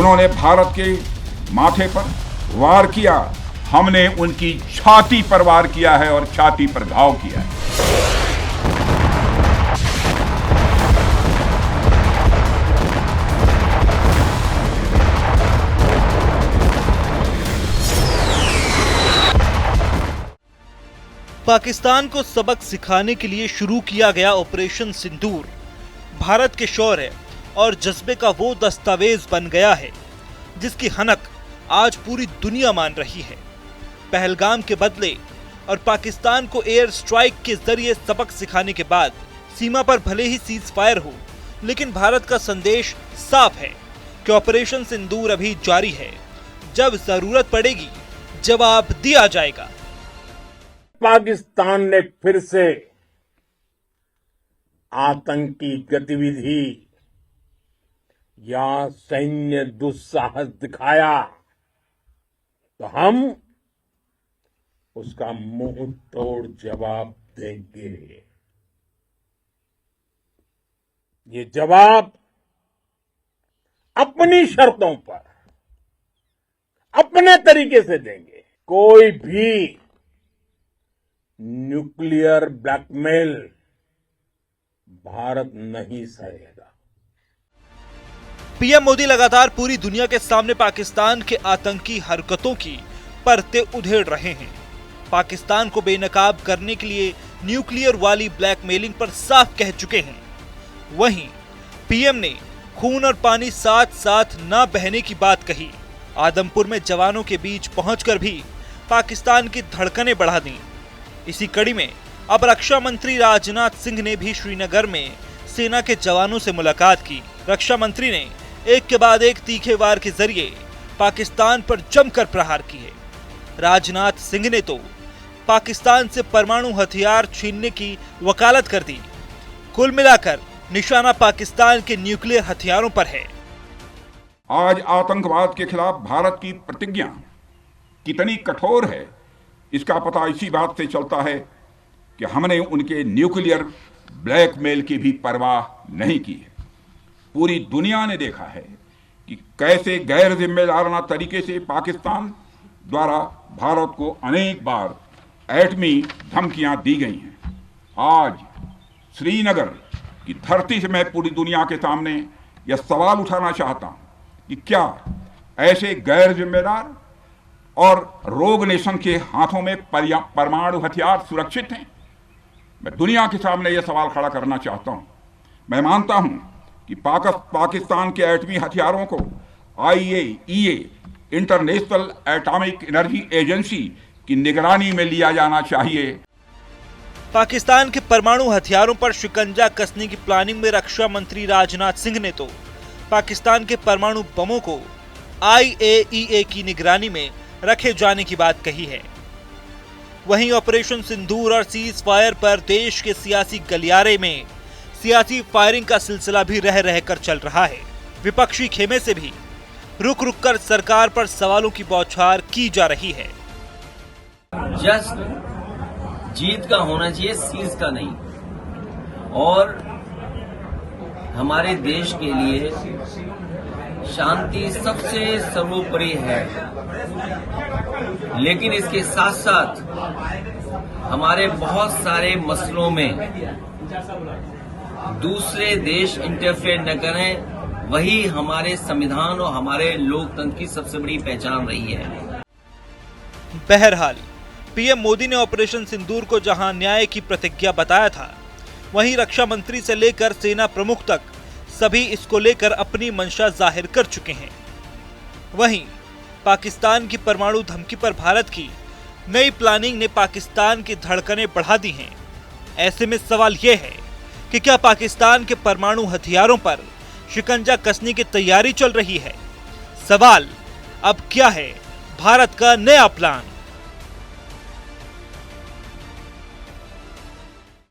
उन्होंने भारत के माथे पर वार किया, हमने उनकी छाती पर वार किया है और छाती पर घाव किया है। पाकिस्तान को सबक सिखाने के लिए शुरू किया गया ऑपरेशन सिंदूर भारत के शौर्य और जज्बे का वो दस्तावेज बन गया है जिसकी हनक आज पूरी दुनिया मान रही है। पहलगाम के बदले और पाकिस्तान को एयर स्ट्राइक के जरिए सबक सिखाने के बाद सीमा पर भले ही सीज फायर हो, लेकिन भारत का संदेश साफ है कि ऑपरेशन सिंदूर अभी जारी है। जब जरूरत पड़ेगी जवाब दिया जाएगा। पाकिस्तान ने फिर से आतंकी गतिविधि या सैन्य दुस्साहस दिखाया तो हम उसका मुंह तोड़ जवाब देंगे। ये जवाब अपनी शर्तों पर अपने तरीके से देंगे। कोई भी न्यूक्लियर ब्लैकमेल भारत नहीं सहेगा। पीएम मोदी लगातार पूरी दुनिया के सामने पाकिस्तान के आतंकी हरकतों की परतें उधेड़ रहे हैं। पाकिस्तान को बेनकाब करने के लिए न्यूक्लियर वाली ब्लैकमेलिंग पर साफ कह चुके हैं। वहीं पीएम ने खून और पानी साथ साथ न बहने की बात कही। आदमपुर में जवानों के बीच पहुंचकर भी पाकिस्तान की धड़कनें बढ़ा दी। इसी कड़ी में अब रक्षा मंत्री राजनाथ सिंह ने भी श्रीनगर में सेना के जवानों से मुलाकात की। रक्षा मंत्री ने एक के बाद एक तीखे वार के जरिए पाकिस्तान पर जमकर प्रहार किए। राजनाथ सिंह ने तो पाकिस्तान से परमाणु हथियार छीनने की वकालत कर दी। कुल मिलाकर निशाना पाकिस्तान के न्यूक्लियर हथियारों पर है। आज आतंकवाद के खिलाफ भारत की प्रतिज्ञा कितनी कठोर है, इसका पता इसी बात से चलता है कि हमने उनके न्यूक्लियर ब्लैकमेल की भी परवाह नहीं की है। पूरी दुनिया ने देखा है कि कैसे गैर जिम्मेदाराना तरीके से पाकिस्तान द्वारा भारत को अनेक बार एटमी धमकियां दी गई हैं। आज श्रीनगर की धरती से मैं पूरी दुनिया के सामने यह सवाल उठाना चाहता हूं कि क्या ऐसे गैर जिम्मेदार और रोग नेशन के हाथों में परमाणु हथियार सुरक्षित हैं? मैं दुनिया के सामने यह सवाल खड़ा करना चाहता हूं। मैं मानता हूं कि पाकिस्तान के एटमी हथियारों को IAEA international atomic energy agency की निगरानी में लिया जाना चाहिए। पाकिस्तान के परमाणु हथियारों पर शिकंजा कसने की प्लानिंग में रक्षा मंत्री राजनाथ सिंह ने तो पाकिस्तान के परमाणु बमों को IAEA की निगरानी में रखे जाने की बात कही है। वहीं ऑपरेशन सिंदूर और सीज फायर पर देश के सियासी गलियारे में सियासी फायरिंग का सिलसिला भी रह रहकर चल रहा है। विपक्षी खेमे से भी रुक रुक कर सरकार पर सवालों की बौछार की जा रही है। जस्ट जीत का होना चाहिए, सीज का नहीं। और हमारे देश के लिए शांति सबसे सर्वोपरि है, लेकिन इसके साथ साथ हमारे बहुत सारे मसलों में दूसरे देश इंटरफेयर न करें, वही हमारे संविधान और हमारे लोकतंत्र की सबसे बड़ी पहचान रही है। बहरहाल पीएम मोदी ने ऑपरेशन सिंदूर को जहां न्याय की प्रतिज्ञा बताया था, वहीं रक्षा मंत्री से लेकर सेना प्रमुख तक सभी इसको लेकर अपनी मंशा जाहिर कर चुके हैं। वहीं पाकिस्तान की परमाणु धमकी पर भारत की नई प्लानिंग ने पाकिस्तान की धड़कनें बढ़ा दी हैं। ऐसे में सवाल यह है कि क्या पाकिस्तान के परमाणु हथियारों पर शिकंजा कसने की तैयारी चल रही है? सवाल अब क्या है भारत का नया प्लान?